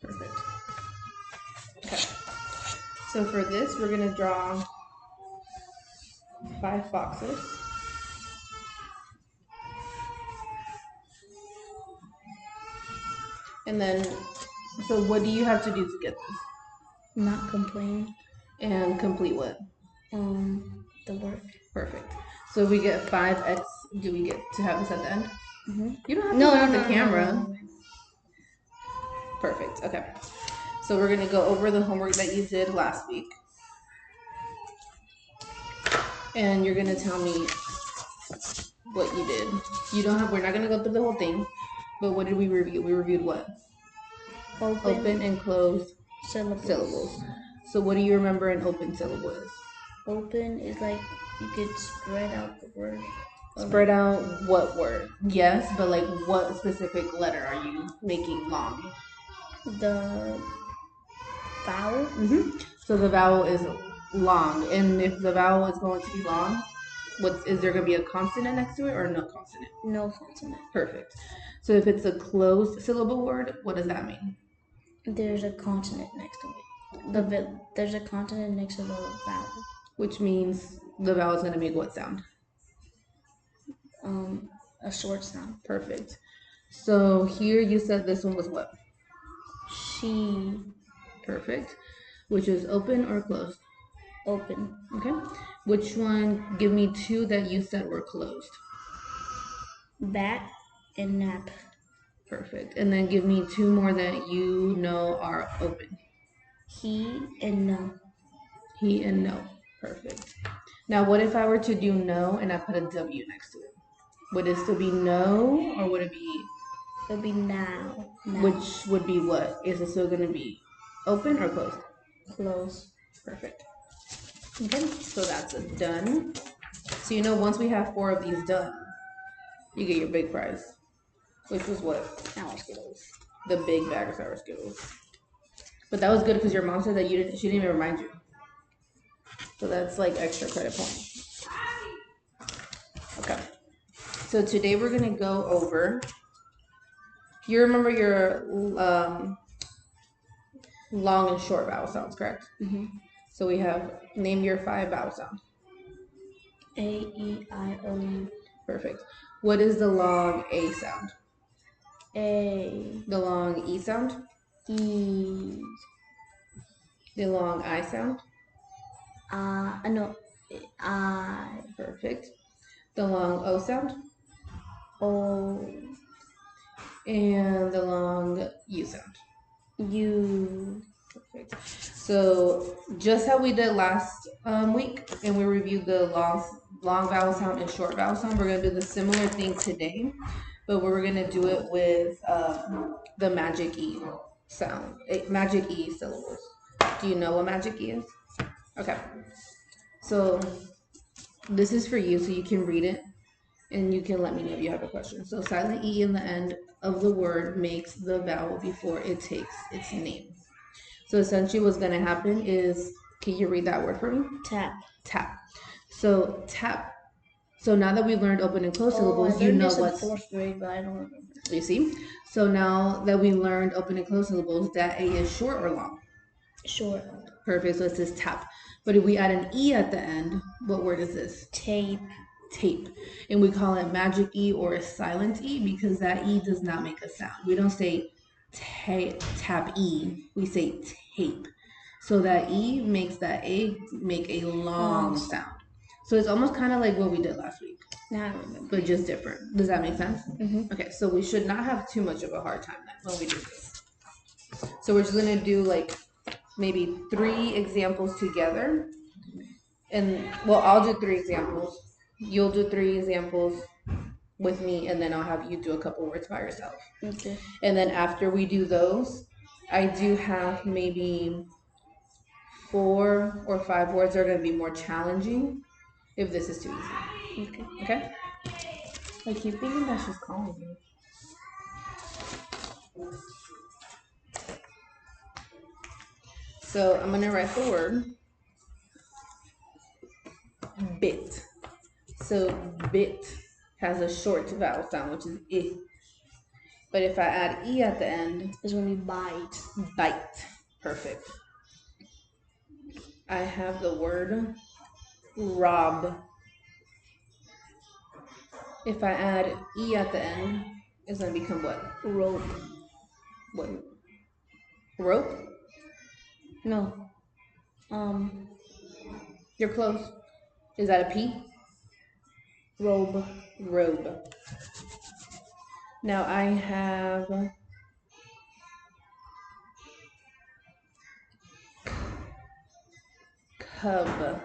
Perfect. Okay. So for this, we're going to draw 5 boxes. And then, so what do you have to do to get this? Not complain. And complete what? The work. Perfect. So we get 5x. Do we get to have this at the end? Mm-hmm. You don't have to look at the camera. No. Perfect. Okay. So we're going to go over the homework that you did last week. And you're going to tell me what you did. You don't have, we're not going to go through the whole thing, but what did we review? We reviewed what? Open and closed syllables. So what do you remember an open syllable is? Open is like you could spread out the word. Spread out what word? Yes, but like what specific letter are you making long? The vowel. Mm-hmm. So the vowel is long, and if the vowel is going to be long, is there going to be a consonant next to it or no consonant? No consonant. Perfect. So if it's a closed syllable word, what does that mean? There's a consonant next to it. There's a consonant next to the vowel. Which means the vowel is going to make what sound? A short sound. Perfect. So here you said this one was what? She. Perfect. Which is open or closed? Open. Okay. Which one? Give me 2 that you said were closed. Bat and nap. Perfect. And then give me 2 more that you know are open. He and no. He and no. Perfect. Now, what if I were to do no and I put a W next to it? Would it still be no, or would it be? It would be now. Which would be what? Is it still going to be open or closed? Close. Perfect. Okay, so that's a done. So you know, once we have 4 of these done, you get your big prize, which was what? Sour Skittles. The big bag of sour Skittles. But that was good because your mom said that she didn't even remind you. So that's like extra credit points. Okay. So today we're gonna go over. You remember your long and short vowel sounds, correct? Mm-hmm. So we have name your 5 vowel sounds. A-E-I-O-U. Perfect. What is the long A sound? A. The long E sound? E. The long I sound? No. I. Perfect. The long O sound? O. And the long U sound? U. Perfect. So just how we did last week, and we reviewed the long vowel sound and short vowel sound, we're gonna do the similar thing today, but we're gonna do it with the magic E sound, magic E syllables. Do you know what magic E is? Okay. So this is for you, so you can read it, and you can let me know if you have a question. So silent E in the end of the word makes the vowel before it takes its name. So essentially what's going to happen is, can you read that word for me? Tap. Tap. So tap. So now that we learned open and closed syllables, you know what's... 4th grade, but I don't remember. You see? So now that we learned open and closed syllables, that A is short or long? Short. Perfect. So it says tap. But if we add an E at the end, what word is this? Tape. Tape. And we call it magic E or a silent E because that E does not make a sound. We don't say tap E, we say tape. So that E makes that A make a long sound. So it's almost kind of like what we did last week. Now I remember. But just different. Does that make sense? Mm-hmm. Okay, so we should not have too much of a hard time then when we do this. So we're just going to do like maybe 3 examples together. And well, I'll do 3 examples. You'll do 3 examples with me, and then I'll have you do a couple words by yourself. Okay. And then after we do those, I do have maybe 4 or 5 words that are going to be more challenging if this is too easy. Okay. Okay? I keep thinking that she's calling me. So I'm going to write the word bit. So bit has a short vowel sound, which is I. But if I add E at the end, it's gonna be bite. bite. Perfect. I have the word rob. If I add E at the end, it's gonna become what? Rope. What? Rope? No. You're close. Is that a P? Robe. Robe. Now I have cub.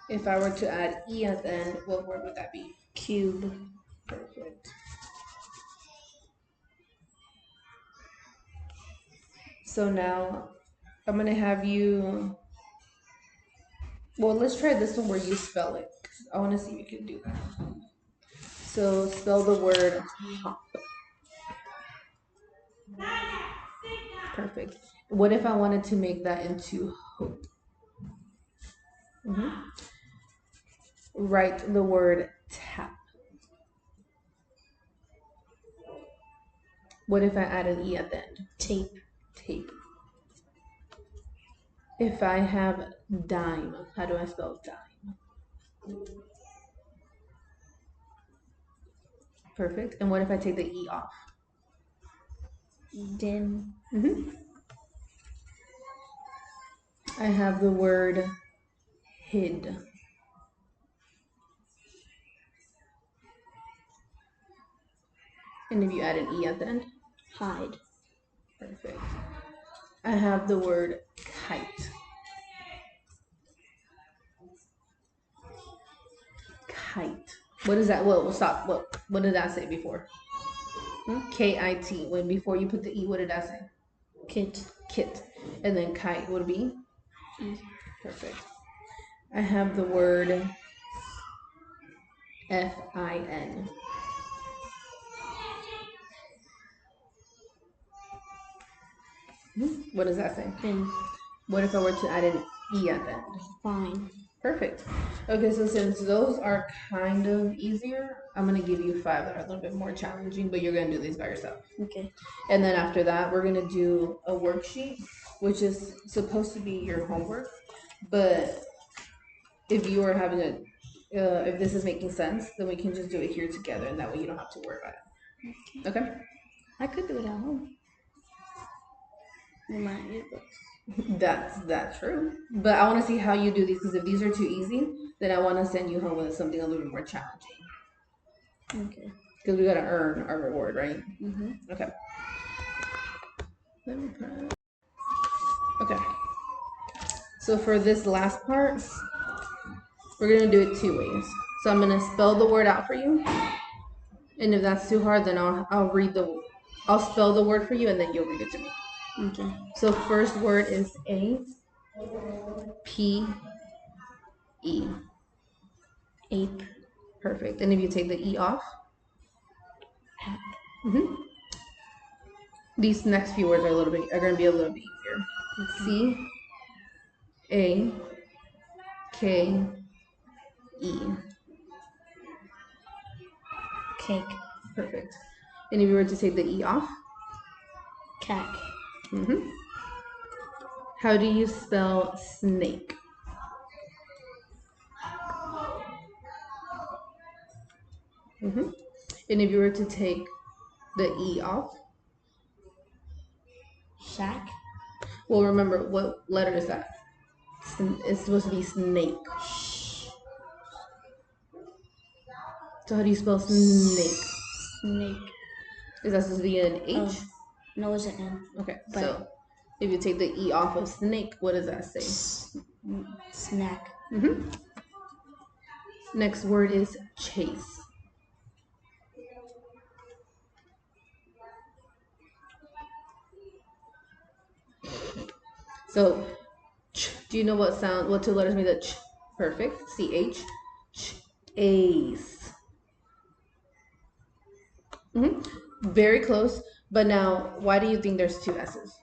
If I were to add E at the end, what word would that be? Cube. Perfect. So now I'm gonna have you. Well, let's try this one where you spell it. I want to see if you can do that. So spell the word hop. Perfect. What if I wanted to make that into hope? Write the word tap. What if I add an E at the end? Tape. Tape. If I have dime, how do I spell dime? Perfect. And what if I take the E off? Din. I have the word hid. And if you add an E at the end? Hide. Perfect. I have the word kite. Kite. What is that? Well, stop. What did that say before? K-I-T. When before you put the E, what did that say? Kit. Kit. And then kite would be? E. Perfect. I have the word F-I-N. What does that say? Fin. What if I were to add an E at the end? Fine. Perfect. Okay, so since those are kind of easier, I'm gonna give you 5 that are a little bit more challenging, but you're gonna do these by yourself. Okay. And then after that, we're gonna do a worksheet, which is supposed to be your homework. But if you are having a, if this is making sense, then we can just do it here together, and that way you don't have to worry about it. Okay? I could do it at home. In my earbooks. That's true. But I want to see how you do these because if these are too easy, then I want to send you home with something a little bit more challenging. Okay. Because we gotta earn our reward, right? Okay. Let me put. Okay. So for this last part, we're gonna do it 2 ways. So I'm gonna spell the word out for you, and if that's too hard, then I'll spell the word for you, and then you'll read it to me. Okay. So first word is A P E. Ape. Perfect. And if you take the E off, App. These next few words are gonna be a little bit easier. C A K E. Cake. Perfect. And if you were to take the E off, Cack. How do you spell snake? And if you were to take the E off, Shack. well, remember what letter is that? It's supposed to be snake. So how do you spell snake? Snake. Is that supposed to be an H? Oh, no, it's an N. Okay, But so if you take the E off of snake, what does that say? Snack. Next word is chase. So, do you know what 2 letters make that ch? Perfect. CH. Chase. Very close. But now, why do you think there's 2 S's?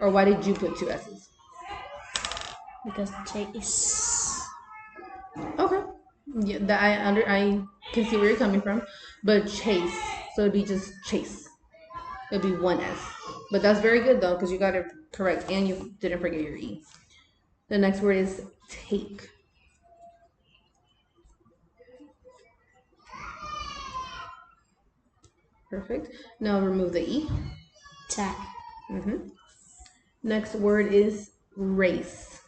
Or why did you put 2 S's? Because chase. Okay. Yeah, I can see where you're coming from. But chase. So it'd be just chase. It'd be one S. But that's very good though, because you got it correct and you didn't forget your E. The next word is take. Perfect. Now remove the E. Tack. Next word is race.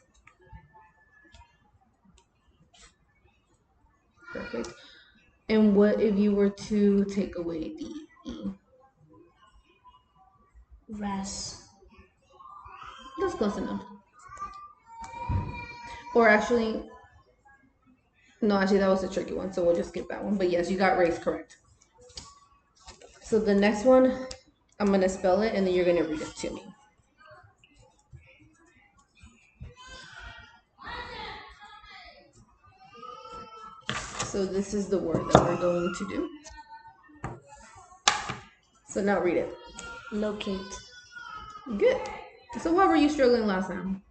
Perfect. And what if you were to take away the E? Ras. That's close enough. Or actually, no, actually that was a tricky one, so we'll just skip that one. But yes, you got race correct. So the next one, I'm going to spell it and then you're going to read it to me. So this is the word that we're going to do. So now read it. Locate. Good. So why were you struggling last time?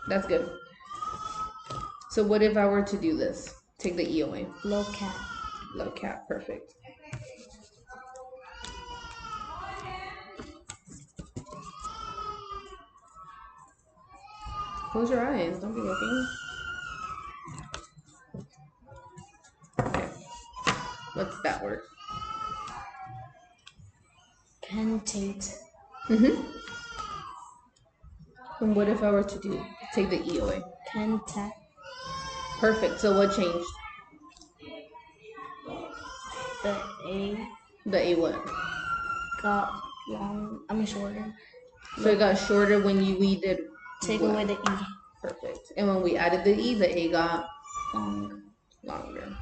That's good. So what if I were to do this? Take the E away. Locat. Locat, perfect. Close your eyes, don't be looking. Okay. What's that word? Pentate. And what if I were to take the E away? Pentac. Perfect. So what changed? The A The A what? got shorter. So it got shorter when we did Take what? away the E. Perfect. And when we added the E, the A got longer.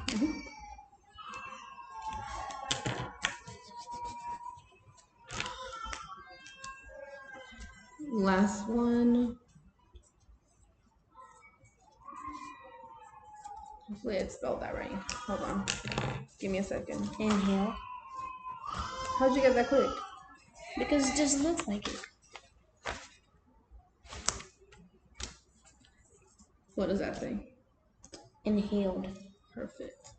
Last one. Hopefully I spelled that right. Hold on. Give me a second. Inhale. How'd you get that quick? Because it just looks like it. What does that say? Inhaled. Perfect.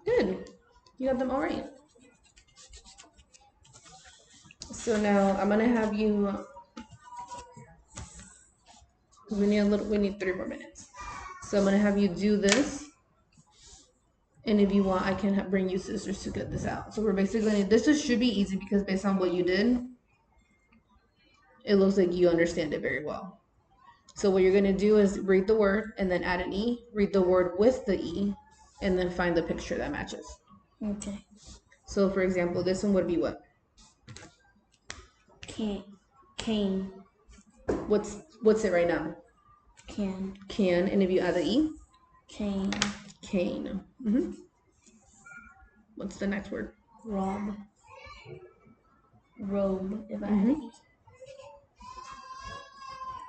Good. You got them all right. So now I'm gonna have you. We need 3 more minutes. So I'm gonna have you do this. And if you want, I can bring you scissors to get this out. So we're basically should be easy because based on what you did, it looks like you understand it very well. So what you're gonna do is read the word and then add an E, read the word with the E, and then find the picture that matches. Okay. So for example, this one would be what? Cane. What's it right now? Can. Can, and if you add the E? Cane. Cane. What's the next word? Rob. Robe. If I add an E.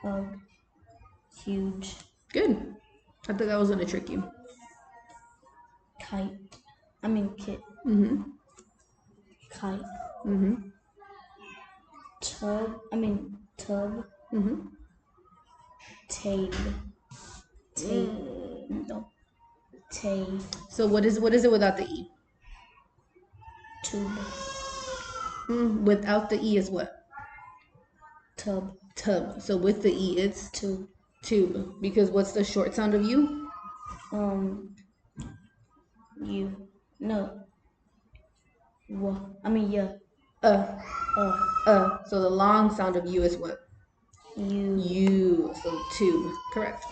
Hug. Huge. Good. I thought that was gonna trick you. Kite. Kit. Kite. Tub. Tub. Tabe. No. Tabe. So what is it without the E? Tube. Without the E is what? Tub. Tub. So with the E it's Tube. Tube. Because what's the short sound of U? You. No. Yeah. So the long sound of U is what? You. So tube. Correct.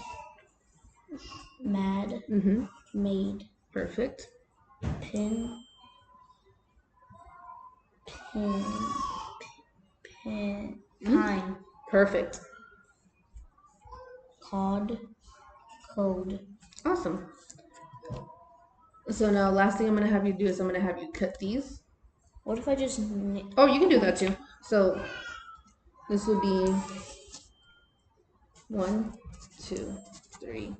Mad. Made. Perfect. Pin. Pine. Perfect. Cod. Code. Awesome. So now last thing I'm gonna have you do is I'm gonna have you cut these. What if I just? Oh, you can do that too. So this would be 1, 2, 3,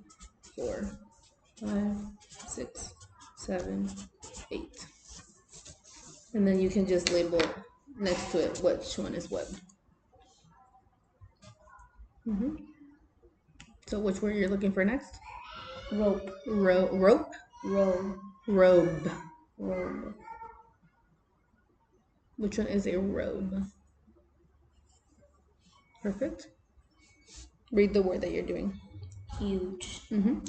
4, 5, 6, 7, 8. And then you can just label next to it which one is what. So which word you're looking for next? Rope. Rope? Robe. Robe. Robe. Which one is a robe? Perfect. Read the word that you're doing. Huge. Mm-hmm.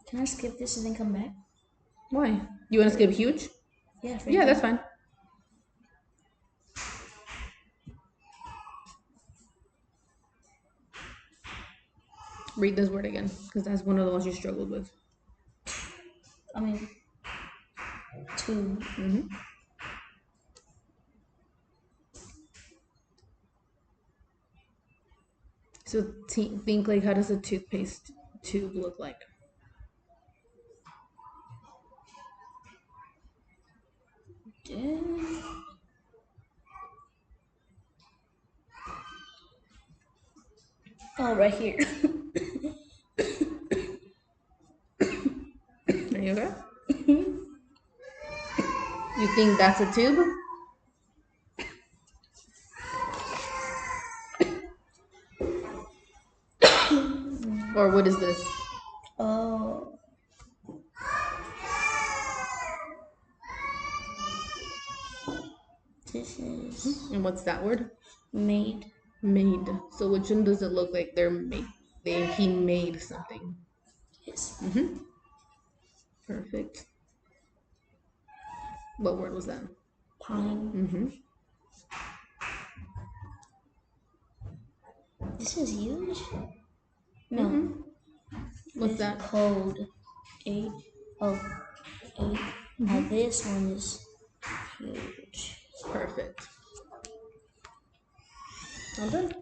Can I skip this and then come back? Why? You want to skip huge? Yeah. Yeah, that's fine. Read this word again, because that's one of the ones you struggled with. I mean, tube. Mm-hmm. So think like, how does a toothpaste tube look like? Oh, right here. Are you okay? You think that's a tube? Or what is this? Oh. This is And what's that word? made. Made. So which one does it look like they're made? He made something. Yes. Mm-hmm. Perfect. What word was that? Pine. Mm-hmm. This is huge. No. Mm-hmm. What's It's that? cold. 8. Oh, 8. Now this one is huge. Perfect. All done.